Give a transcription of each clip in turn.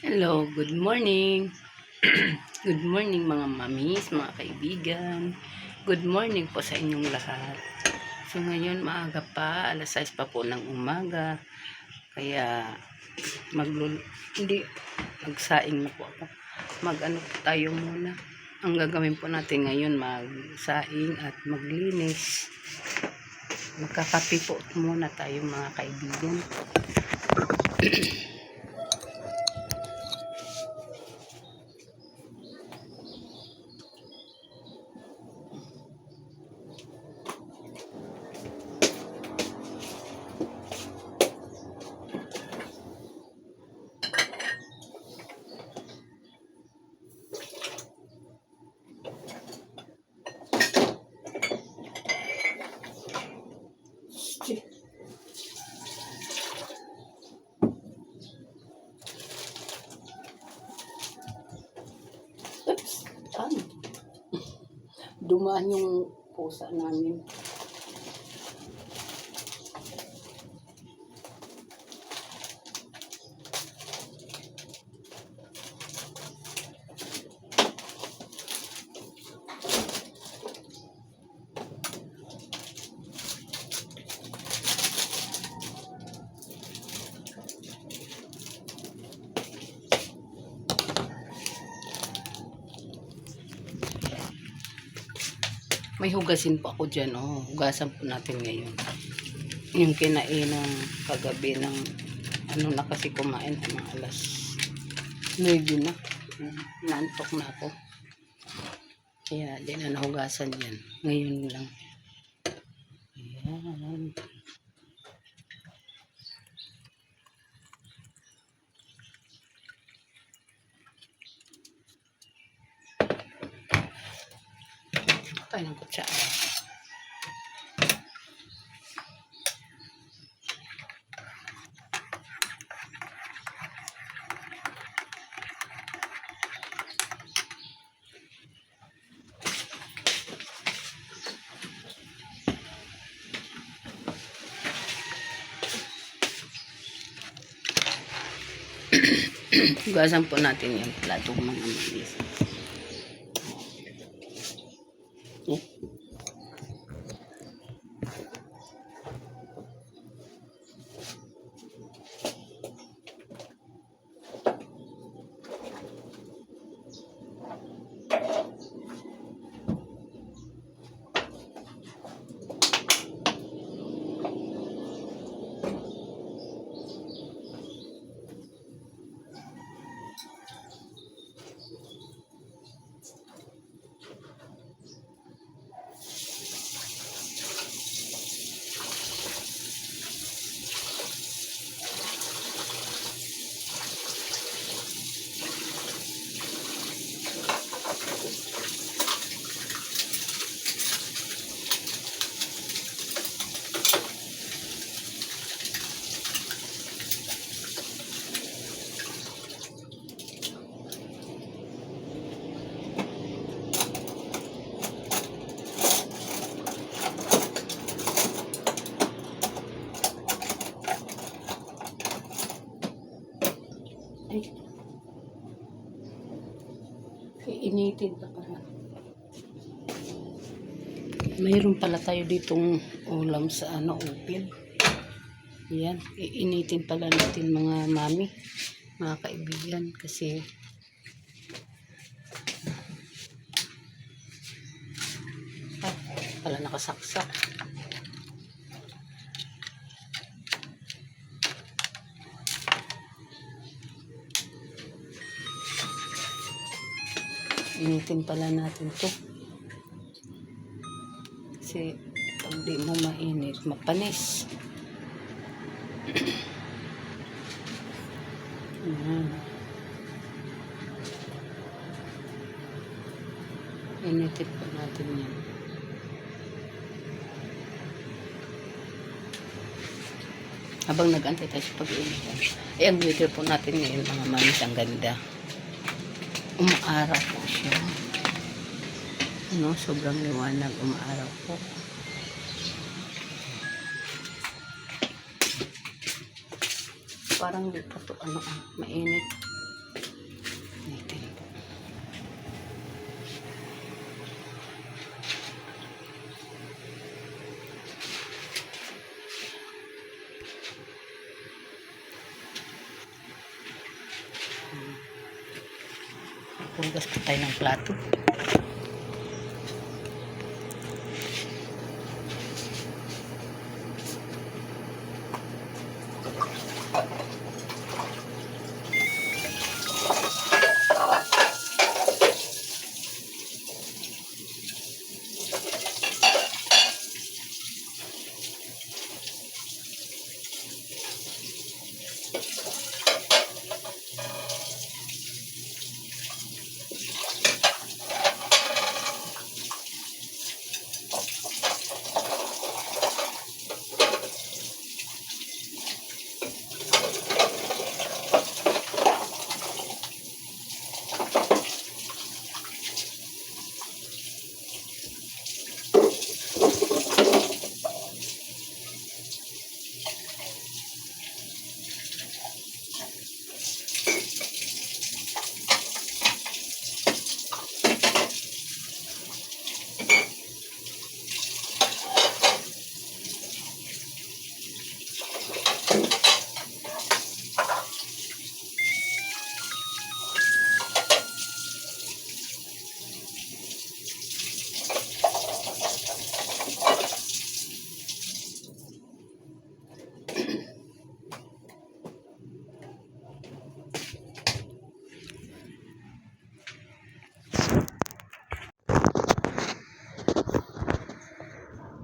Hello, good morning. Good morning mga mamis, mga kaibigan. Good morning po sa inyong lahat. So ngayon maaga pa, alas 6 pa po ng umaga. Kaya hindi magsaing na po ako. Mag-ano po tayo muna. Ang gagawin po natin ngayon, magsaing at maglinis. Magkakape po muna tayo mga kaibigan. Oops, dumaan yung pusa namin. May hugasin po ako dyan. Oh, hugasan po natin ngayon. Yung kinain ng kagabi ng ano na kasi kumain ng alas 9 na. Naantok na ako. Kaya di na nahugasan yan. Ngayon lang. Ayan. Tayo ng kutsara. Hugasan po natin yung platong mga manis. Ay, iinitin pa pala. Mayroon pala tayo ditong ulam sa upil. Yan, iinitin pala natin mga mami, mga kaibigan, kasi pala nakasaksak. Initin pala natin to kasi pag di mo mainit mapanis. Initin pa natin yan. Habang nag-antay tayo sa pag-iinitan, ay ang weather po natin ngayon mga mamis, ang ganda. Umaaraw po siya. Sobrang liwanag, umaaraw po. Parang di pa to mainit. Initin po. Hugas po tayo ng plato.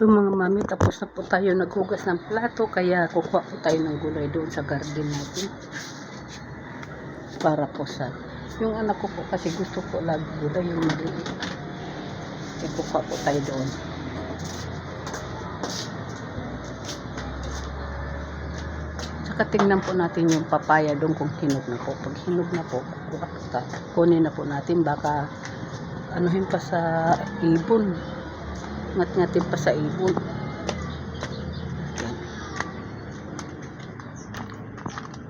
So mga mami, tapos na po tayo naghugas ng plato, kaya kukuha po tayo ng gulay doon sa garden natin. Para po sa, yung anak ko po kasi gusto po lagi gulay, yung maliit. Kaya kukuha po tayo doon. Saka tingnan po natin yung papaya doon kung hinog na po. Pag hinog na po, kunin na po natin, baka anuhin pa sa ibon. Ngat-ngatin pa sa ibon. Yan.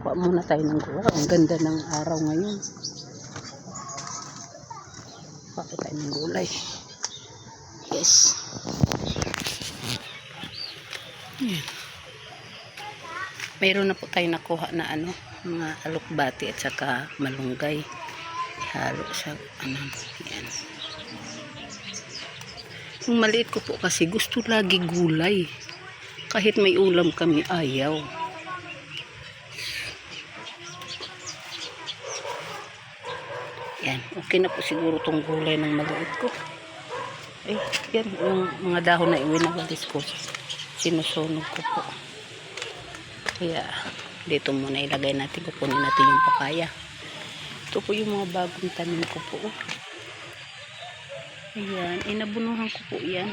Kuha muna tayo ng gulay. Ang ganda ng araw ngayon. Kuha po tayo ng gulay. Yes. Yan. Mayroon na po tayo nakuha na mga alokbati at saka malunggay. Halo sa yan. Yung maliit ko po kasi gusto lagi gulay. Kahit may ulam kami, ayaw. Yan, okay na po siguro tong gulay ng maliit ko. Ay, yan, yung mga dahon na iwinawalis ko. Sinusunog ko po. Kaya, dito muna ilagay natin. Kukunin natin yung papaya. Ito po yung mga bagong tanim ko po. Ayan, inabunuhan ko po yan.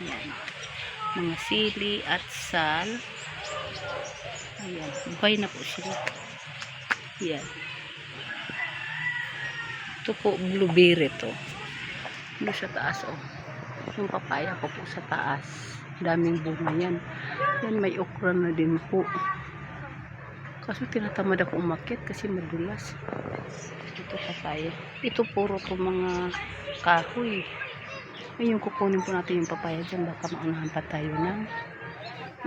Ayan. Mga sili at sal. Ayan, buhay na po sila. Ayan. Ito po, blueberry to. Ito sa taas, oh. Yung papaya ko po sa taas. Daming bunga yan. Yan, may okra na din po. Kaso tinatamad ako umakyat kasi madulas. Ito papaya. Ito puro to mga kahoy. Ngayon kukunin po natin yung papaya dyan. Baka maunahan pa tayo ng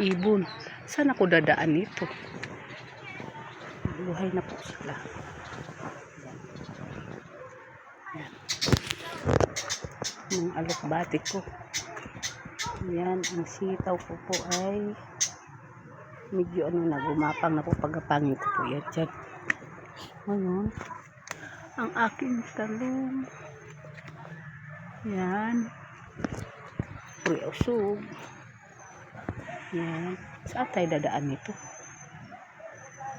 ibon. Saan ako dadaan nito? Buhay na po sila. Yan. Yung alokbati ko. Yan. Ang sitaw ko po ay medyo gumapang na po. Pagapangin ko po yan dyan. Ngayon, ang aking talong. Yan. Usog. Yan. Saan tayo dadaan nito?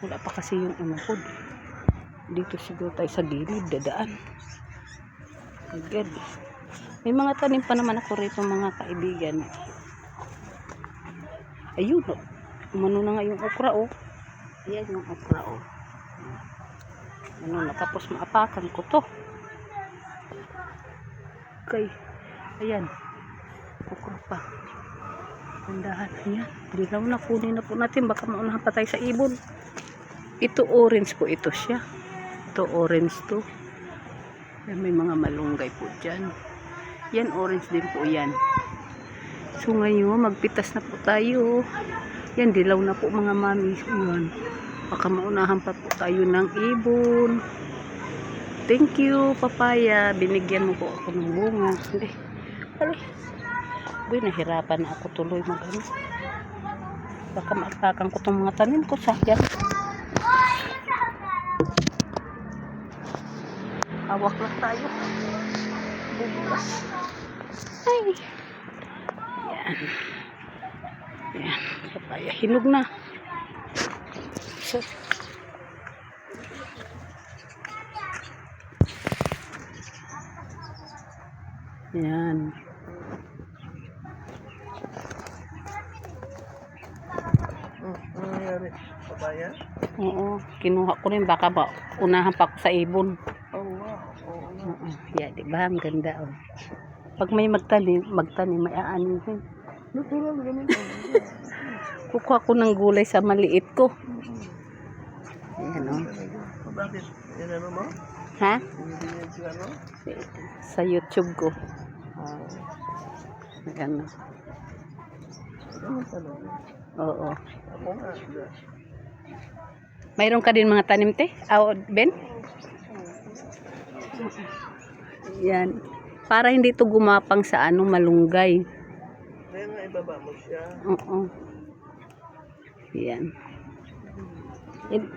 Wala pa kasi yung ko. Dito siguro tayo sa gilid dadaan. Agad. May mga tanim pa naman ako rito mga kaibigan. Ayun. Umano na nga yung okra, oh. Ayan yung okra, oh. Ano na, tapos maapakan ko to. Okay. Ayan. Okra pa. Tandahan. Ayan. Dilaw na. Kunin na po natin. Baka maunahan pa tayo sa ibon. Ito orange po. Ito siya. Ito Ito orange to. May mga malunggay po dyan. Yan orange din po yan. So ngayon magpitas na po tayo. Yan dilaw na po mga mami. Yan. Baka maunahan pa po tayo ng ibon. Thank you papaya. Binigyan mo po ako ng bunga. Uy, nahirapan na ako tuloy mag-ano. Baka maatakan ko itong mga tanim ko sa yan. Hawak lang tayo. Bubukas. Ay. Yan. Yan. Papaya. Hinog na. So. Yan. Nangyari? Papaya? Oo. Kinuha ko rin. Baka ba unahan pa ako sa ibon. Oh, wow. Oo. Yeah, diba? Ang ganda. Oh. Pag may magtanim, may aanihin. Natural ganun. Kukuha ko ng gulay sa maliit ko. Ayan, oh. Bakit? Yan ano mo? Ha? Binibigyan siya ano? Sa YouTube ko. Ayan. Ganun talaga. Oo. Ako nga. Mayroon ka din mga tanim, te? Ben? Yan. Para hindi to gumapang sa malunggay. Kaya nga ibaba mo siya. Oo. Yan. Yan.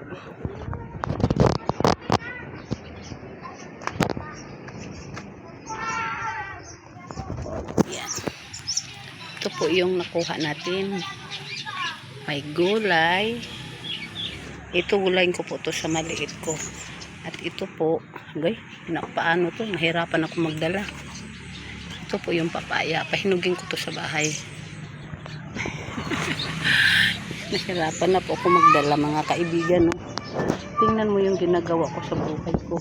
Ito po yung nakuha natin. May gulay. Ito gulayin ko po to sa maliit ko. At ito po, paano to? Nahirapan ako magdala. Ito po yung papaya. Pahinugin ko to sa bahay. Nahirapan na po ako magdala mga kaibigan. No? Tingnan mo yung ginagawa ko sa buhay ko.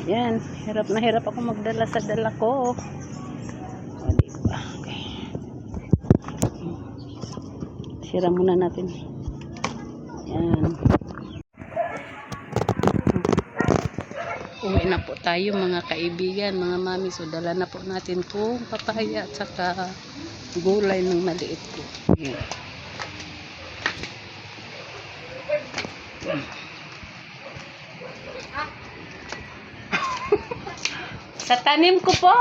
Yan. Hirap na hirap ako magdala sa dala ko. O, diba? Okay. Sira muna natin. Yan. Uwi na po tayo mga kaibigan, mga mami. So dala na po natin itong papaya at saka gulay ng maliit ko. Yan. Sa tanim ko po.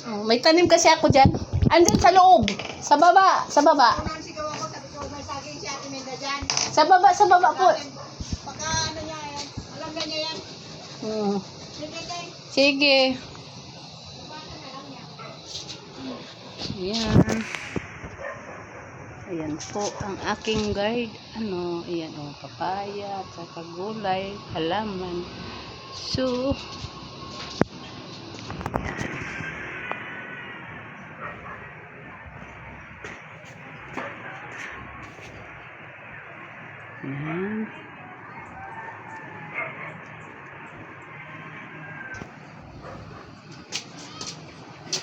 Oh, may tanim kasi ako dyan. Andun sa loob. Sa baba. Sa baba. Sa baba po. Pagka ano niya yan, alam niya yan. Sige. Ayan. Ayan po ang aking guide. Ayan o, papaya, saka gulay, halaman. So, ayan.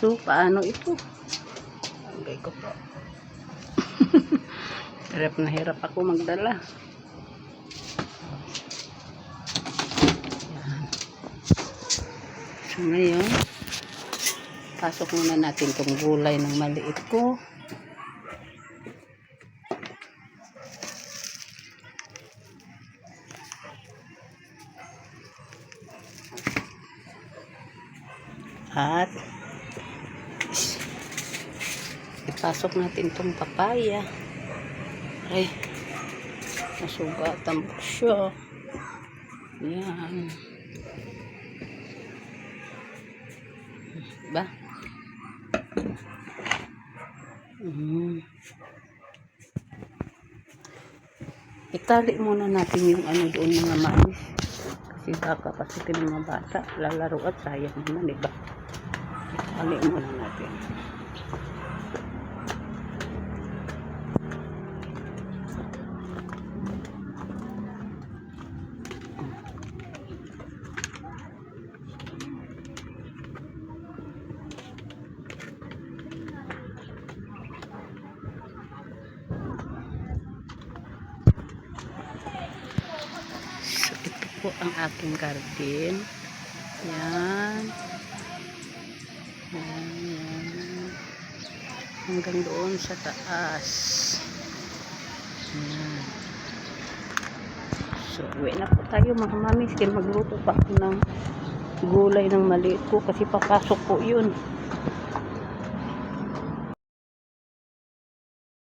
So, paano ito? Agay ko po. Hirap na hirap ako magdala. Ayan. So, ngayon, pasok muna natin itong gulay ng maliit ko. At ipasok natin itong papaya. Ay, nasugatan po siya. Yan. Diba? Itali muna natin yung doon mga mais. Kasi baka pasukin ng mga bata. Lalaro at sayang naman, diba? Itali muna natin. po ang aking garden. Yan. Yan, yan. Hanggang doon sa taas. Yan. So, uwi na po tayo mga mami. Sige, magluto pa ako ng gulay ng maliit ko kasi papasok po yun.